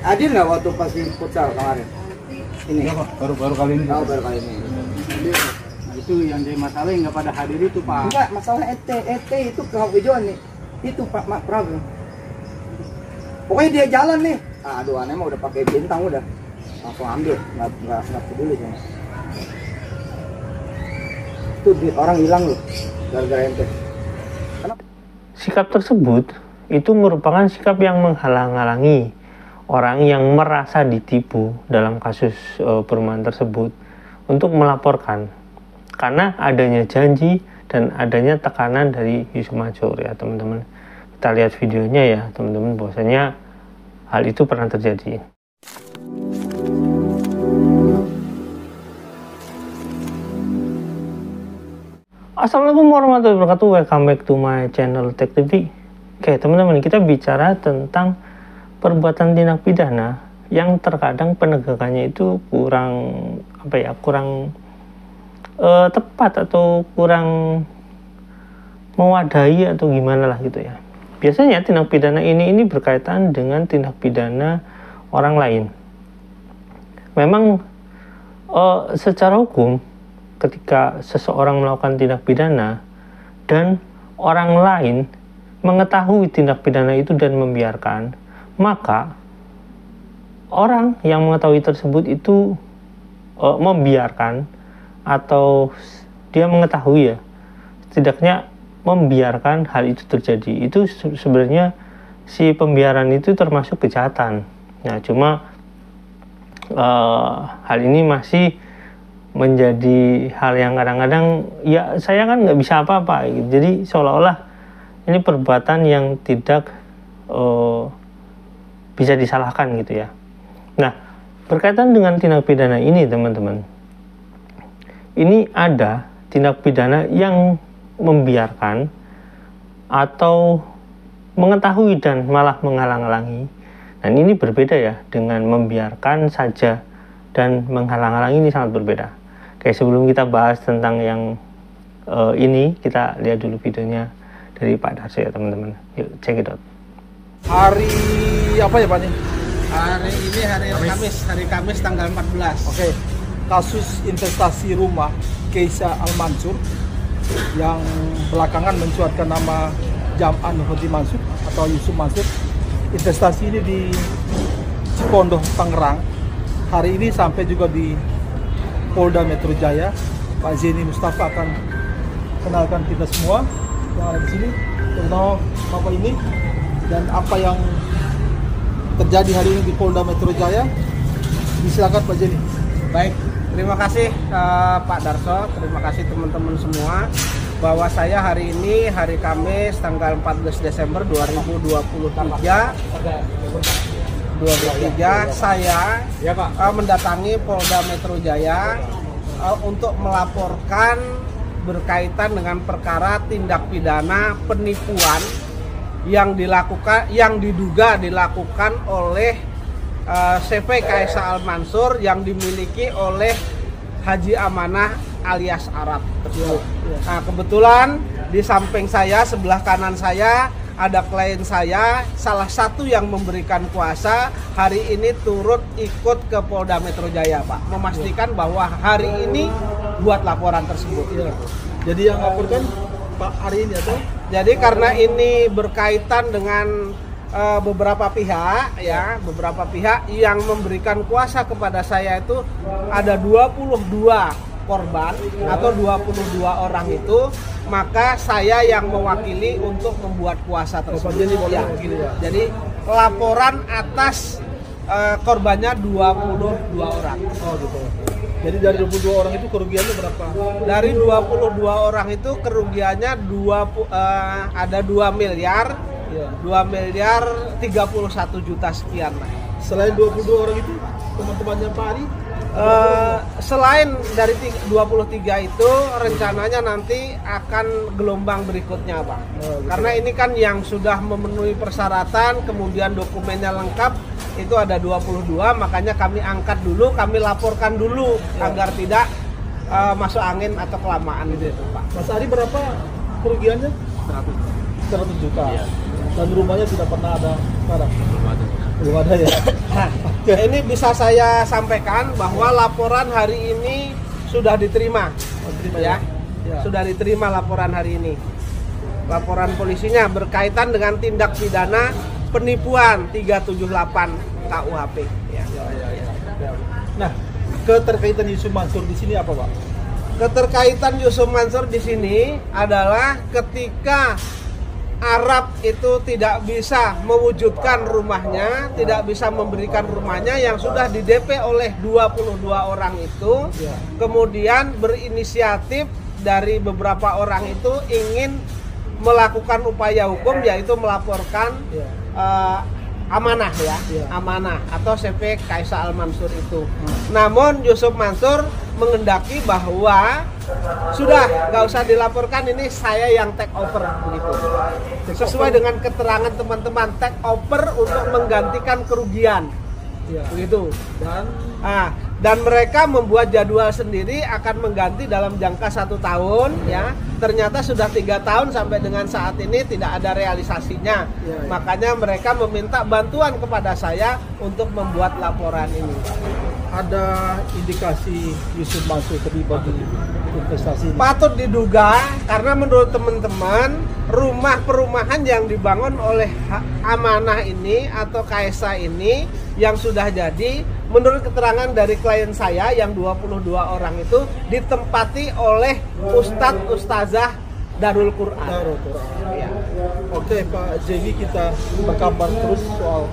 hadir nggak waktu pas di futsal kemarin? Ini ya, Pak. Baru kali ini. Oh, baru kali ini. Nah, itu yang jadi masalah nggak pada hadir itu Pak. Enggak, masalah ET itu kehijauan nih. Itu Pak Mak Prabu. Pokoknya dia jalan nih. Aduh, aneh mah udah pakai bintang udah. Langsung ambil, nggak peduli sama. Itu duit orang hilang loh gara-gara ente. Kenapa? Sikap tersebut itu merupakan sikap yang menghalang-halangi orang yang merasa ditipu dalam kasus perumahan tersebut untuk melaporkan karena adanya janji dan adanya tekanan dari Yusuf Mansur ya teman-teman. Kita lihat videonya ya teman-teman, bahwasanya hal itu pernah terjadi. Assalamualaikum warahmatullahi wabarakatuh. Welcome back to my channel Tech TV. Oke teman-teman, kita bicara tentang perbuatan tindak pidana yang terkadang penegakannya itu kurang tepat atau kurang mewadahi atau gimana lah gitu ya. Biasanya tindak pidana ini berkaitan dengan tindak pidana orang lain. Memang secara hukum ketika seseorang melakukan tindak pidana dan orang lain mengetahui tindak pidana itu dan membiarkan, maka orang yang mengetahui tersebut itu membiarkan atau dia mengetahui ya, setidaknya membiarkan hal itu terjadi. Itu sebenarnya si pembiaran itu termasuk kejahatan. Nah, cuma hal ini masih menjadi hal yang kadang-kadang ya saya kan nggak bisa apa-apa gitu. Jadi seolah-olah ini perbuatan yang tidak bisa disalahkan gitu ya. Nah, berkaitan dengan tindak pidana ini teman-teman, ini ada tindak pidana yang membiarkan atau mengetahui dan malah menghalang-halangi. Dan ini berbeda ya dengan membiarkan saja dan menghalang-halangi, ini sangat berbeda. Oke, sebelum kita bahas tentang yang ini, kita lihat dulu videonya dari Pak Darso ya teman-teman. Yuk, check it out. Hari apa ya Pak nih? Hari ini hari Kamis tanggal 14. Oke. Kasus investasi rumah Keisha Al-Mansur yang belakangan mencuatkan nama Jam'an Hoti Mansur atau Yusuf Mansur. Investasi ini di Cipondoh, Tangerang. Hari ini sampai juga di Polda Metro Jaya. Pak Zeni Mustafa akan kenalkan kita semua yang ada di sini, terutama Bapak ini, dan apa yang terjadi hari ini di Polda Metro Jaya. Silakan Pak Zeni. Baik, terima kasih Pak Darso, terima kasih teman-teman semua, bahwa saya hari ini hari Kamis tanggal 14 Desember 2023 saya mendatangi Polda Metro Jaya untuk melaporkan berkaitan dengan perkara tindak pidana penipuan yang diduga dilakukan oleh CV Keisha Al-Mansur yang dimiliki oleh Haji Amanah alias Arab tersebut. Nah, kebetulan di samping saya, sebelah kanan saya, ada klien saya, salah satu yang memberikan kuasa, hari ini turut ikut ke Polda Metro Jaya, Pak, memastikan bahwa hari ini buat laporan tersebut. Ya. Jadi yang laporkan Pak hari ini atau? Jadi karena ini berkaitan dengan beberapa pihak ya, beberapa pihak yang memberikan kuasa kepada saya itu ada 22 korban atau 22 orang itu, maka saya yang mewakili untuk membuat kuasa tersebut. Ya. Jadi laporan atas korbannya 22 orang. Oh gitu. Jadi dari 22 orang itu kerugiannya berapa? Dari 22 orang itu kerugiannya ada 2 miliar. Ya. 2 miliar 31 juta sekian lah. Selain 22 orang itu, teman-temannya Pak Ari? Selain dari 23 itu, rencananya nanti akan gelombang berikutnya, Pak. Gitu. Karena ini kan yang sudah memenuhi persyaratan, kemudian dokumennya lengkap, itu ada 22, makanya kami angkat dulu, kami laporkan dulu agar tidak masuk angin atau kelamaan gitu, Pak. Mas Ari berapa kerugiannya? 100 juta. Iya. Dan rumahnya tidak pernah ada sekarang. Belum ada ya. Nah, ini bisa saya sampaikan bahwa laporan hari ini sudah diterima, ya. Sudah diterima laporan hari ini. Laporan polisinya berkaitan dengan tindak pidana penipuan 378 KUHP. Ya. Nah, keterkaitan Yusuf Mansur di sini apa, Pak? Keterkaitan Yusuf Mansur di sini adalah ketika Arab itu tidak bisa mewujudkan rumahnya, tidak bisa memberikan rumahnya yang sudah di-DP oleh 22 orang itu, kemudian berinisiatif dari beberapa orang itu ingin melakukan upaya hukum, yaitu melaporkan amanah ya, amanah atau CP Kaisa Al-Mansur itu. Namun Yusuf Mansur mengendaki bahwa sudah nggak usah dilaporkan, ini saya yang take over begitu. Sesuai dengan keterangan teman-teman, take over untuk menggantikan kerugian, begitu. Dan mereka membuat jadwal sendiri akan mengganti dalam jangka 1 tahun, ya. Ternyata sudah 3 tahun sampai dengan saat ini tidak ada realisasinya. Makanya mereka meminta bantuan kepada saya untuk membuat laporan ini. Ada indikasi Yusuf Mansur terlibat di investasi ini? Patut diduga karena menurut teman-teman rumah perumahan yang dibangun oleh Amanah ini atau Kaisa ini yang sudah jadi, menurut keterangan dari klien saya yang 22 orang itu ditempati oleh Ustadz Ustazah Darul Quran. Ya. Oke, Pak Zemi, kita berkabar terus soal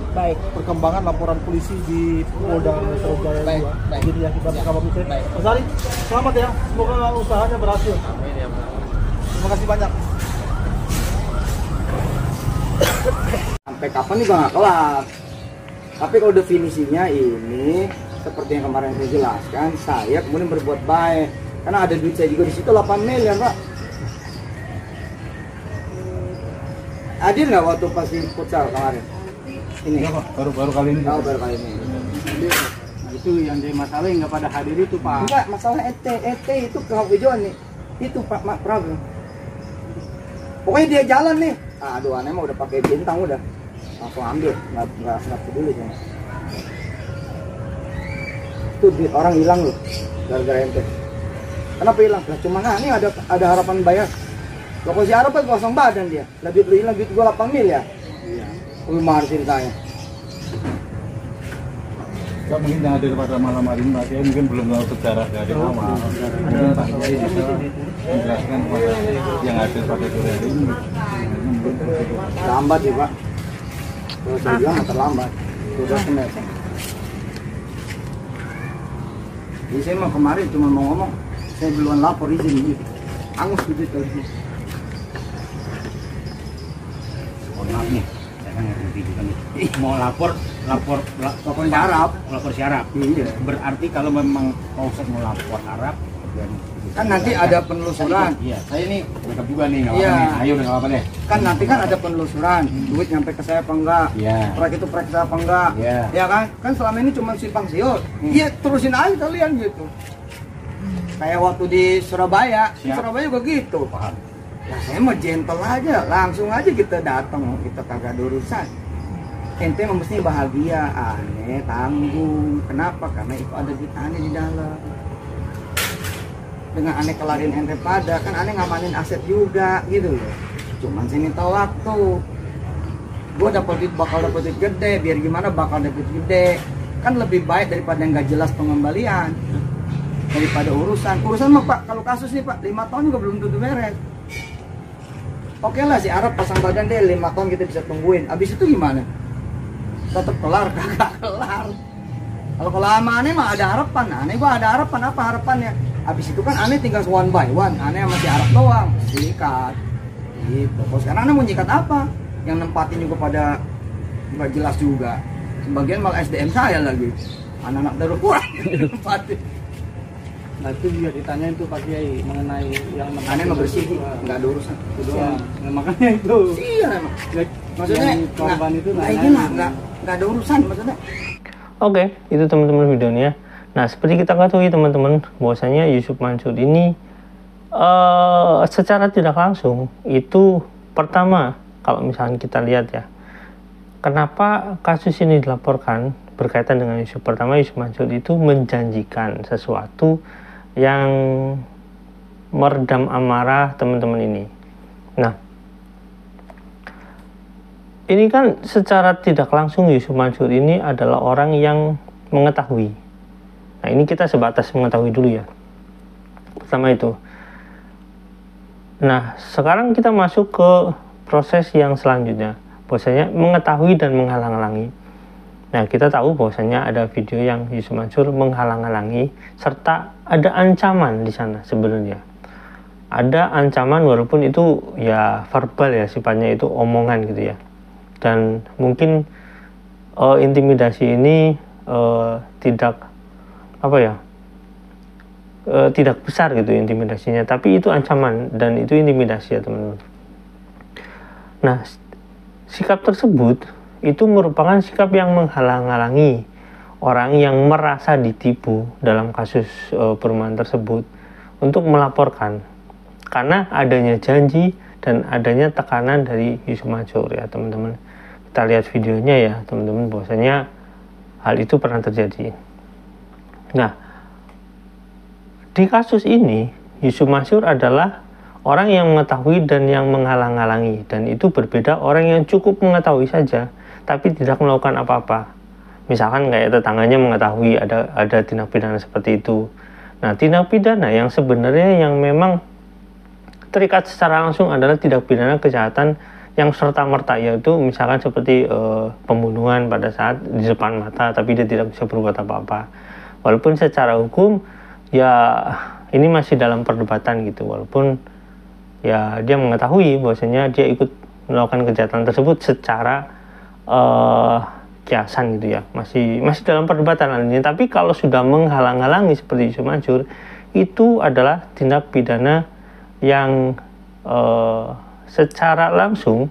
perkembangan laporan polisi di Polda Metro Jaya 2. Jadi ya, kita berkabar terus. Mas Ari, selamat ya. Semoga usahanya berhasil. Amin ya, Pak. Terima kasih banyak. Sampai kapan juga nggak kelar. Tapi kalau definisinya ini seperti yang kemarin saya jelaskan, saya kemudian berbuat baik karena ada duit saya juga di situ 8 miliar, Pak. Hadir nggak waktu pas di futsal kemarin? Ini ya, Pak. Baru kali ini. Oh, baru kali ini. Nah, itu yang jadi masalah nggak pada hadir itu, Pak. Enggak, masalah ET itu ke hijauan nih. Itu Pak Mak Problem. Pokoknya dia jalan nih. Aduh, aneh mah udah pakai bintang udah. Langsung ambil, nggak peduli sama. Itu duit orang hilang loh, gara-gara ente. Kenapa hilang? Lah cuma ini ada harapan bayar. Loh kalau si Arab kan kosong badan dia. Lah duit lu hilang, duit gua 8 miliar. Iya. Umar ceritanya. Pak mungkin yang hadir pada malam hari ini, Pak, saya mungkin belum tahu sejarah dari awal. Mungkin Pak Kiai bisa menjelaskan kepada yang hadir pada sore hari ini. Lambat ya Pak. Kalau saya bilang terlambat. Sudah kemet. Jadi saya mah kemarin cuma mau ngomong, saya duluan lapor izin gitu. Angus gitu tadi. Mohon maaf nih, saya kan ngerti juga nih. Mau lapor si Arab. Iya. Berarti kalau memang Pak Ustadz mau lapor Arab, Kan nanti ada penelusuran. Iya, saya ini backup juga nih, nggak Iya. apa-apa nih. Ayo, nggak apa-apa deh. Kan nanti kan ada penelusuran, duit nyampe ke saya apa enggak, Iya. proyek itu proyek saya apa enggak, Iya. ya kan? Kan selama ini cuma simpang siur, iya terusin aja kalian gitu. Kayak waktu di Surabaya, di Siap. Surabaya juga gitu. Paham. Nah saya mau gentle aja, langsung aja kita datang, kita kagak ada urusan. Ente mesti bahagia, aneh tanggung. Kenapa? Karena itu ada duit aneh di dalam. Dengan aneh kelarin ente pada, kan aneh ngamanin aset juga gitu loh. Cuman saya minta waktu. Gue bakal dapet duit gede, biar gimana bakal dapet duit gede. Kan lebih baik daripada nggak jelas pengembalian. Daripada urusan mah Pak, kalau kasus nih Pak, 5 tahun juga belum tentu beres. Oke lah si Arab pasang badan deh, 5 tahun kita bisa tungguin. Abis itu gimana? Tetap kelar, kagak kelar. Kalau sama aneh mah ada harapan, aneh gua ada harapan, apa harapannya? Abis itu kan aneh tinggal one by one, aneh sama si Arab doang, sikat. Gitu. Kalau sekarang aneh mau nyikat apa? Yang nempatin juga pada nggak jelas juga. Sebagian malah SDM saya lagi, anak-anak Darul Quran nempatin. Nah itu juga ditanyain tuh Pak Kiai mengenai yang Aneh mah bersih, nggak ada urusan. itu doang. Nah, makanya itu. Iya, maksudnya Yang korban itu nggak ada urusan maksudnya. Oke, itu teman-teman videonya. Nah, seperti kita ketahui teman-teman, bahwasanya Yusuf Mansur ini secara tidak langsung itu pertama, kalau misalnya kita lihat ya, kenapa kasus ini dilaporkan berkaitan dengan isu pertama, Yusuf Mansur itu menjanjikan sesuatu yang meredam amarah teman-teman ini. Nah, ini kan secara tidak langsung Yusuf Mansur ini adalah orang yang mengetahui. Nah, ini kita sebatas mengetahui dulu ya. Pertama itu. Nah, sekarang kita masuk ke proses yang selanjutnya, bahwasanya mengetahui dan menghalang-halangi. Nah, kita tahu bahwasanya ada video yang Yusuf Mansur menghalang-halangi serta ada ancaman di sana sebenarnya. Ada ancaman walaupun itu ya verbal ya, sifatnya itu omongan gitu ya. Dan mungkin intimidasi ini tidak tidak besar gitu intimidasinya, tapi itu ancaman dan itu intimidasi ya teman-teman. Nah, sikap tersebut itu merupakan sikap yang menghalang-halangi orang yang merasa ditipu dalam kasus perumahan tersebut untuk melaporkan, karena adanya janji dan adanya tekanan dari Yusuf Mansur ya teman-teman. Kita lihat videonya ya teman-teman, bahwasanya hal itu pernah terjadi. Nah, di kasus ini Yusuf Mansur adalah orang yang mengetahui dan yang menghalang-halangi, dan itu berbeda orang yang cukup mengetahui saja tapi tidak melakukan apa-apa. Misalkan kayak tetangganya mengetahui ada tindak pidana seperti itu. Nah, tindak pidana yang sebenarnya yang memang terikat secara langsung adalah tindak pidana kejahatan yang serta-merta, yaitu misalkan seperti pembunuhan pada saat di depan mata tapi dia tidak bisa berbuat apa-apa. Walaupun secara hukum ya ini masih dalam perdebatan gitu, walaupun ya dia mengetahui bahwasanya dia ikut melakukan kejahatan tersebut secara kiasan gitu ya, masih dalam perdebatan hal ini. Tapi kalau sudah menghalang-halangi seperti Yusuf Mansur, itu adalah tindak pidana yang secara langsung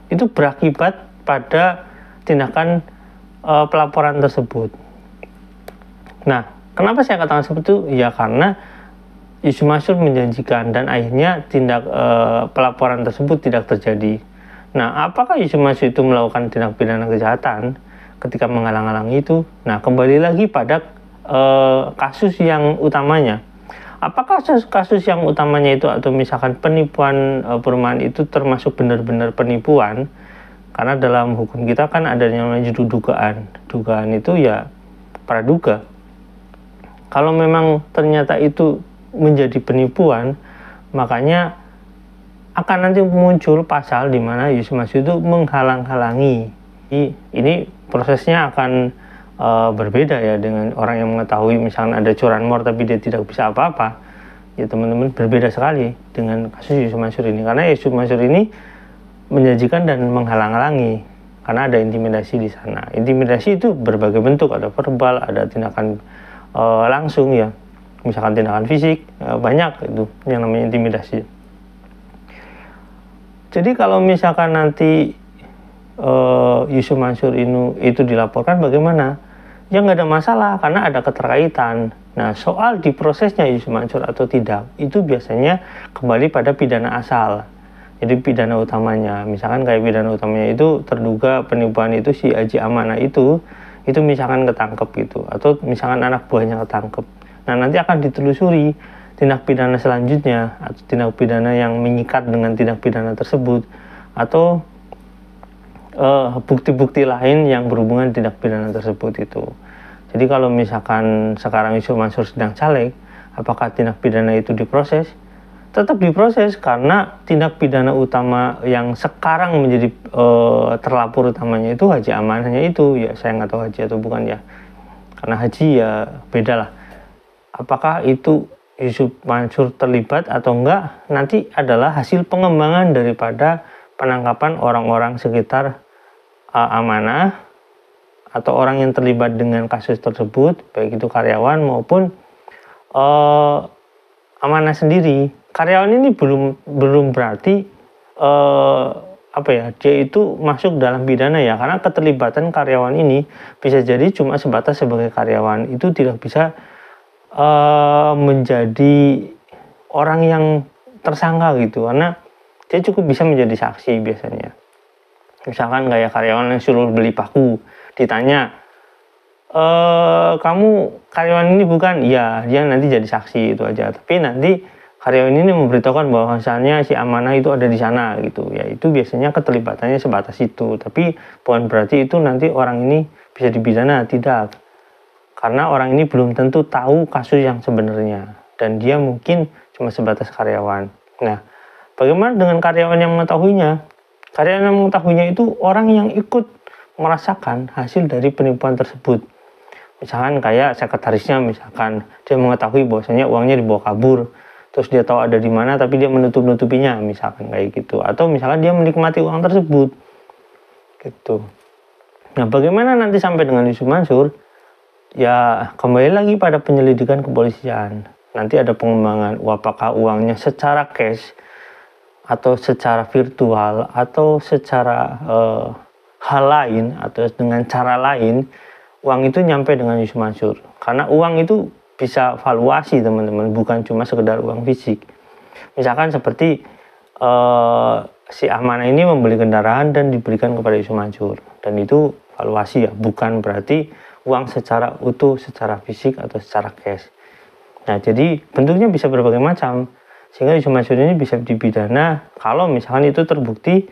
itu berakibat pada tindakan pelaporan tersebut. Nah, kenapa saya katakan seperti itu? Ya karena Yusuf Mansur menjanjikan dan akhirnya tindak pelaporan tersebut tidak terjadi. Nah, apakah Yusuf Mansur itu melakukan tindak pidana kejahatan ketika menghalang-halangi itu? Nah, kembali lagi pada kasus yang utamanya. Apakah kasus yang utamanya itu atau misalkan penipuan perumahan itu termasuk benar-benar penipuan? Karena dalam hukum kita kan ada yang namanya dugaan. Dugaan itu ya praduga. Kalau memang ternyata itu menjadi penipuan, makanya akan nanti muncul pasal di mana Yusuf Mansur itu menghalang-halangi. Ini prosesnya akan berbeda ya dengan orang yang mengetahui misalkan ada curanmor tapi dia tidak bisa apa-apa. Ya teman-teman, berbeda sekali dengan kasus Yusuf Mansur ini, karena Yusuf Mansur ini menjanjikan dan menghalang-halangi karena ada intimidasi di sana. Intimidasi itu berbagai bentuk, ada verbal, ada tindakan langsung ya, misalkan tindakan fisik, banyak itu yang namanya intimidasi. Jadi kalau misalkan nanti Yusuf Mansur itu dilaporkan, bagaimana? Ya nggak ada masalah karena ada keterkaitan. Nah, soal diprosesnya Yusuf Mansur atau tidak itu biasanya kembali pada pidana asal. Jadi pidana utamanya, misalkan kayak pidana utamanya itu terduga penipuan itu si Haji Amanah itu misalkan ketangkep gitu, atau misalkan anak buahnya ketangkep. Nah, nanti akan ditelusuri tindak pidana selanjutnya atau tindak pidana yang mengikat dengan tindak pidana tersebut, atau bukti-bukti lain yang berhubungan tindak pidana tersebut itu. Jadi kalau misalkan sekarang Yusuf Mansur sedang caleg, apakah tindak pidana itu diproses? Tetap diproses karena tindak pidana utama yang sekarang menjadi terlapor utamanya itu Haji Amanahnya itu. Ya saya nggak tahu Haji atau bukan ya, karena Haji ya beda lah. Apakah itu Yusuf Mansur terlibat atau enggak, nanti adalah hasil pengembangan daripada penangkapan orang-orang sekitar Amanah atau orang yang terlibat dengan kasus tersebut, baik itu karyawan maupun Amanah sendiri. Karyawan ini belum berarti dia itu masuk dalam pidana ya, karena keterlibatan karyawan ini bisa jadi cuma sebatas sebagai karyawan, itu tidak bisa menjadi orang yang tersangka gitu, karena dia cukup bisa menjadi saksi biasanya. Misalkan kayak karyawan yang suruh beli paku, ditanya, kamu karyawan ini bukan? Iya, dia nanti jadi saksi itu aja. Tapi nanti karyawan ini memberitahukan bahwasannya si amanah itu ada di sana gitu. Ya itu biasanya keterlibatannya sebatas itu. Tapi bukan berarti itu nanti orang ini bisa dipidana, tidak. Karena orang ini belum tentu tahu kasus yang sebenarnya dan dia mungkin cuma sebatas karyawan. Nah, bagaimana dengan karyawan yang mengetahuinya? Karyawan yang mengetahuinya itu orang yang ikut merasakan hasil dari penipuan tersebut. Misalkan kayak sekretarisnya, misalkan dia mengetahui bahwasanya uangnya dibawa kabur, terus dia tahu ada di mana tapi dia menutup-nutupinya, misalkan kayak gitu. Atau misalkan dia menikmati uang tersebut. Gitu. Nah, bagaimana nanti sampai dengan Yusuf Mansur? Ya, kembali lagi pada penyelidikan kepolisian. Nanti ada pengembangan apakah uangnya secara cash atau secara virtual atau secara hal lain atau dengan cara lain. Uang itu nyampe dengan Yusuf Mansur. Karena uang itu bisa valuasi teman-teman, bukan cuma sekedar uang fisik. Misalkan seperti si amanah ini membeli kendaraan dan diberikan kepada Yusuf Mansur. Dan itu valuasi ya, bukan berarti uang secara utuh, secara fisik atau secara cash. Nah, jadi bentuknya bisa berbagai macam. Sehingga Yusuf Mansur ini bisa dipidana kalau misalkan itu terbukti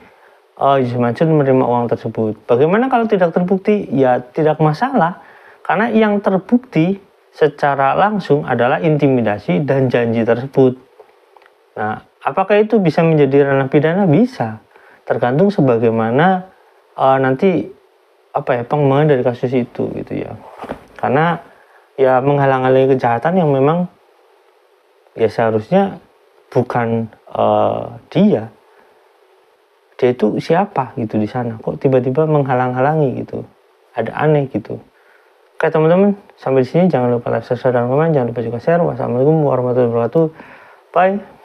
Yusuf Mansur menerima uang tersebut. Bagaimana kalau tidak terbukti? Ya tidak masalah, karena yang terbukti secara langsung adalah intimidasi dan janji tersebut. Nah, apakah itu bisa menjadi ranah pidana? Bisa, tergantung sebagaimana nanti pengembangan dari kasus itu gitu ya. Karena ya menghalang-halangi kejahatan yang memang ya seharusnya bukan dia itu siapa gitu di sana, kok tiba-tiba menghalang-halangi gitu, ada aneh gitu. Oke teman-teman, sampai di sini jangan lupa like, subscribe, dan komen, jangan lupa juga share. Wassalamualaikum warahmatullahi wabarakatuh. Bye.